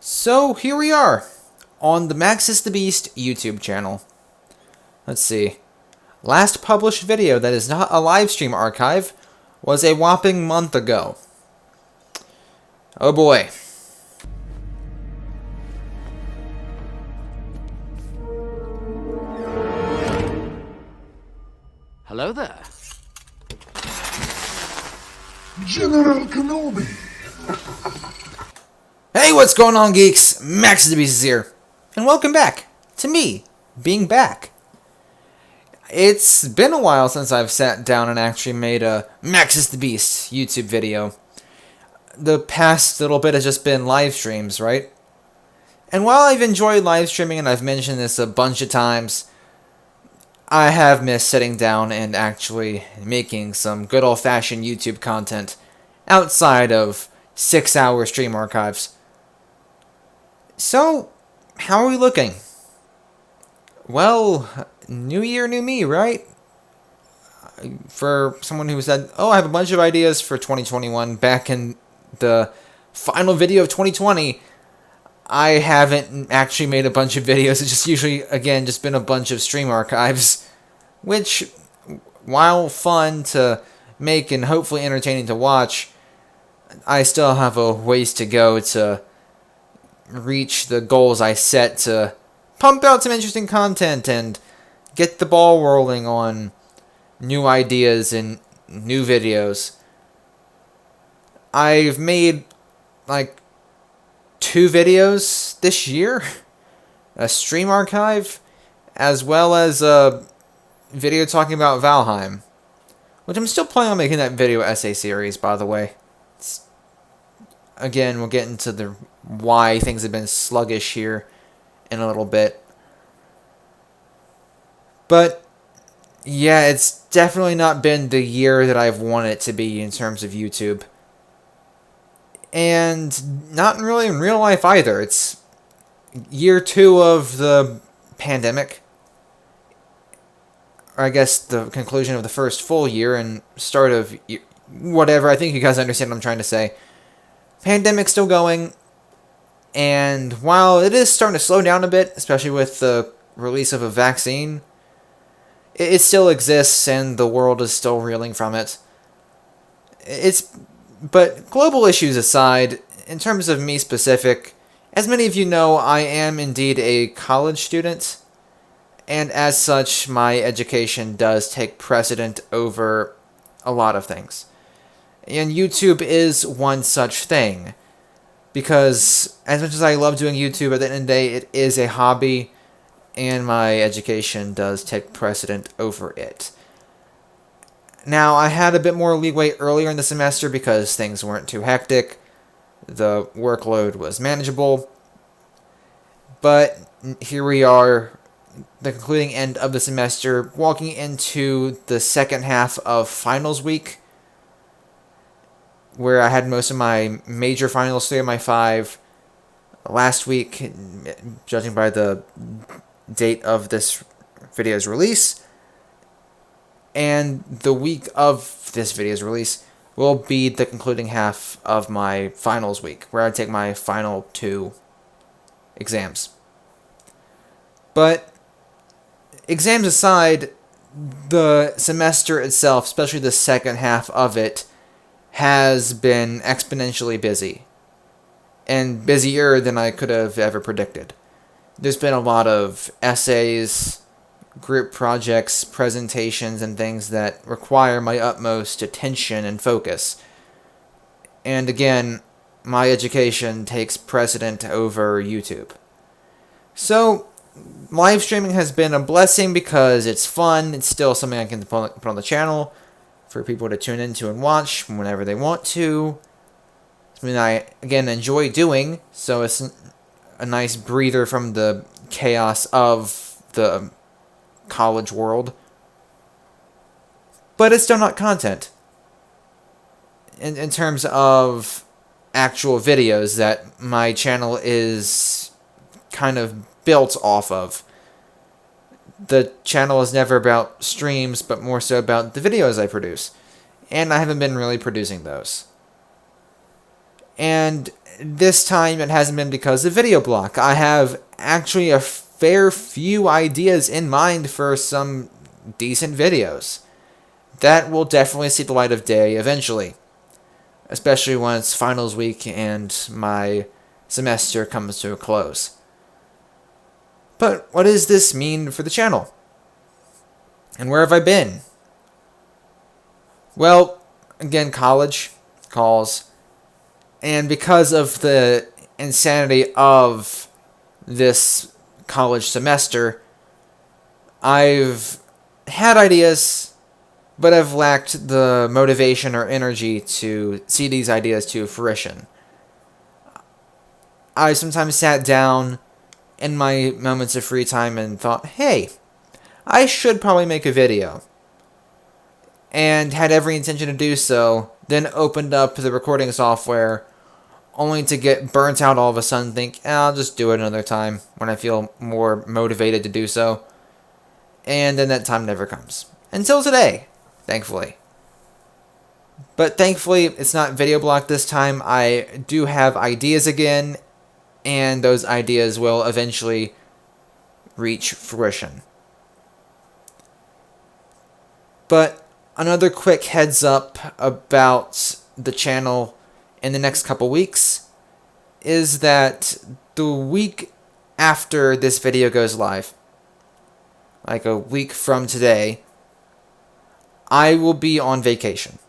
So here we are on the Maxusthebeast YouTube channel. Let's see. Last published video that is not a live stream archive was a whopping month ago. Oh boy. Hello there. General Kenobi. Hey, what's going on, geeks? Maxusthebeast is here. And welcome back to me being back. It's been a while since I've sat down and actually made a Maxusthebeast YouTube video. The past little bit has just been live streams, right? And while I've enjoyed live streaming, and I've mentioned this a bunch of times, I have missed sitting down and actually making some good old-fashioned YouTube content outside of 6-hour stream archives. So, how are we looking? Well, new year, new me, right? For someone who said, oh, I have a bunch of ideas for 2021 back in the final video of 2020, I haven't actually made a bunch of videos. It's just usually, again, just been a bunch of stream archives, which, while fun to make and hopefully entertaining to watch, I still have a ways to go to reach the goals I set to pump out some interesting content and get the ball rolling on new ideas and new videos. I've made like 2 videos this year, a stream archive, as well as a video talking about Valheim, which I'm still planning on making that video essay series, by the way. Again, we'll get into the why things have been sluggish here in a little bit. But yeah, it's definitely not been the year that I've wanted it to be in terms of YouTube. And not really in real life either. It's year 2 of the pandemic. Or I guess the conclusion of the first full year and start of whatever. I think you guys understand what I'm trying to say. Pandemic's still going, and while it is starting to slow down a bit, especially with the release of a vaccine, it still exists and the world is still reeling from it. But global issues aside, in terms of me specific, as many of you know, I am indeed a college student, and as such, my education does take precedent over a lot of things. And YouTube is one such thing. Because as much as I love doing YouTube, at the end of the day, it is a hobby. And my education does take precedent over it. Now, I had a bit more leeway earlier in the semester because things weren't too hectic. The workload was manageable. But here we are, the concluding end of the semester, walking into the second half of finals week, where I had most of my major finals, 3 of my 5, last week, judging by the date of this video's release. And the week of this video's release will be the concluding half of my finals week, where I take my final 2 exams. But exams aside, the semester itself, especially the second half of it, has been exponentially busy. And busier than I could have ever predicted. There's been a lot of essays, group projects, presentations, and things that require my utmost attention and focus. And again, my education takes precedent over YouTube. So, live streaming has been a blessing because it's fun. It's still something I can put on the channel for people to tune into and watch whenever they want to. Something I, again, enjoy doing, so it's a nice breather from the chaos of the college world. But it's still not content. In terms of actual videos that my channel is kind of built off of. The channel is never about streams, but more so about the videos I produce. And I haven't been really producing those. And this time it hasn't been because of video block. I have actually a fair few ideas in mind for some decent videos that will definitely see the light of day eventually, especially when it's finals week and my semester comes to a close. But what does this mean for the channel? And where have I been? Well, again, college calls. And because of the insanity of this college semester, I've had ideas, but I've lacked the motivation or energy to see these ideas to fruition. I sometimes sat down in my moments of free time and thought, hey, I should probably make a video. And had every intention to do so, then opened up the recording software, only to get burnt out all of a sudden, think, I'll just do it another time when I feel more motivated to do so. And then that time never comes. Until today, thankfully. But thankfully, it's not video block this time. I do have ideas again, and those ideas will eventually reach fruition. But another quick heads up about the channel in the next couple weeks is that the week after this video goes live, like a week from today, I will be on vacation.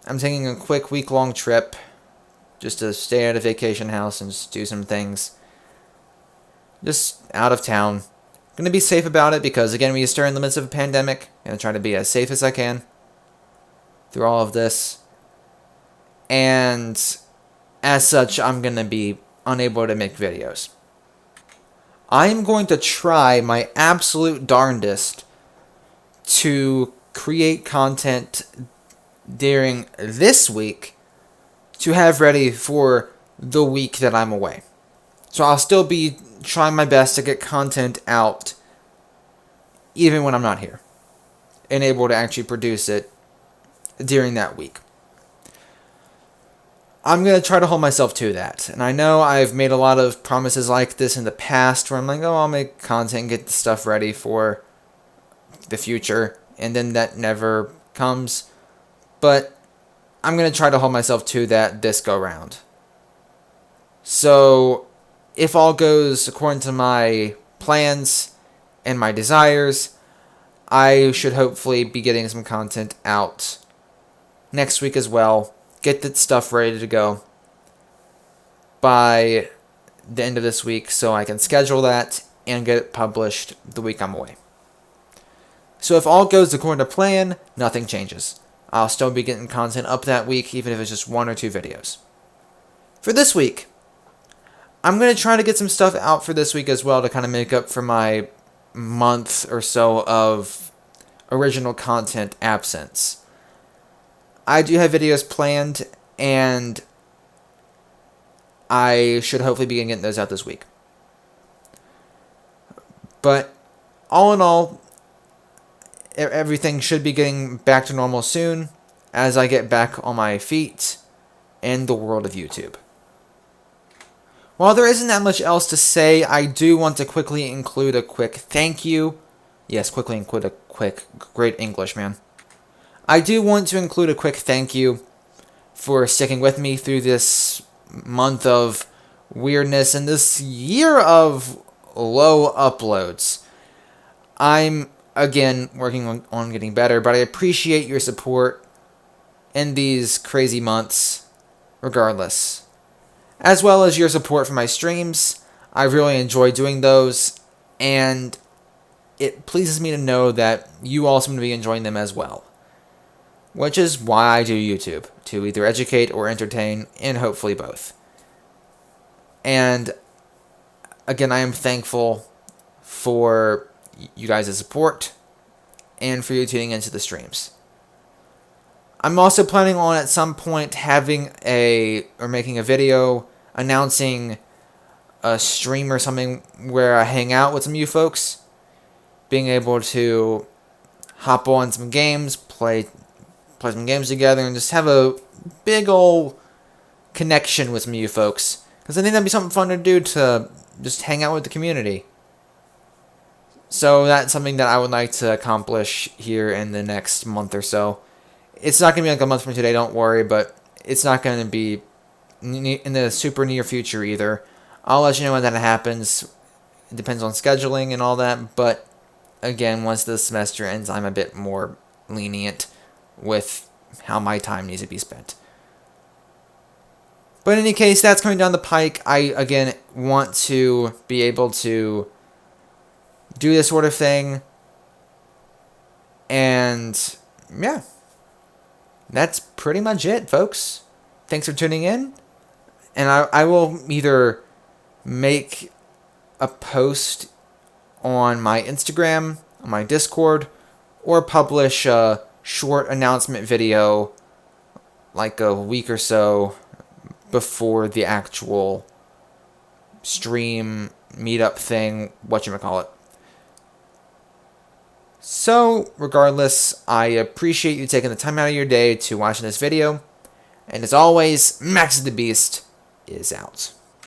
I'm taking a quick week-long trip just to stay at a vacation house and just do some things. Just out of town. Gonna be safe about it because, again, we are in the midst of a pandemic. Gonna try to be as safe as I can through all of this. And as such, I'm gonna be unable to make videos. I am going to try my absolute darndest to create content during this week to have ready for the week that I'm away. So I'll still be trying my best to get content out even when I'm not here, and able to actually produce it during that week. I'm going to try to hold myself to that. And I know I've made a lot of promises like this in the past where I'm like, oh, I'll make content and get the stuff ready for the future, and then that never comes. But I'm going to try to hold myself to that this go round. So if all goes according to my plans and my desires, I should hopefully be getting some content out next week as well. Get that stuff ready to go by the end of this week so I can schedule that and get it published the week I'm away. So if all goes according to plan, nothing changes. I'll still be getting content up that week, even if it's just 1 or 2 videos. For this week, I'm going to try to get some stuff out for this week as well to kind of make up for my month or so of original content absence. I do have videos planned, and I should hopefully be getting those out this week. But all in all, everything should be getting back to normal soon as I get back on my feet in the world of YouTube. While there isn't that much else to say, I do want to quickly include a quick thank you. Yes, quickly include a quick, great English, man. I do want to include a quick thank you for sticking with me through this month of weirdness and this year of low uploads. I'm, again, working on getting better, but I appreciate your support in these crazy months, regardless. As well as your support for my streams. I really enjoy doing those, and it pleases me to know that you all seem to be enjoying them as well. Which is why I do YouTube, to either educate or entertain, and hopefully both. And again, I am thankful for you guys' support and for you tuning into the streams. I'm also planning on at some point making a video announcing a stream or something where I hang out with some of you folks, being able to hop on some games, play some games together, and just have a big ol' connection with some of you folks Because I think that'd be something fun to do, to just hang out with the community. So that's something that I would like to accomplish here in the next month or so. It's not going to be like a month from today, don't worry, but it's not going to be in the super near future either. I'll let you know when that happens. It depends on scheduling and all that, but again, once the semester ends, I'm a bit more lenient with how my time needs to be spent. But in any case, that's coming down the pike. I, again, want to be able to do this sort of thing. And, yeah. That's pretty much it, folks. Thanks for tuning in. And I will either make a post on my Instagram, on my Discord, or publish a short announcement video like a week or so before the actual stream meetup thing, whatchamacallit. So, regardless, I appreciate you taking the time out of your day to watch this video. And as always, Maxusthebeast is out.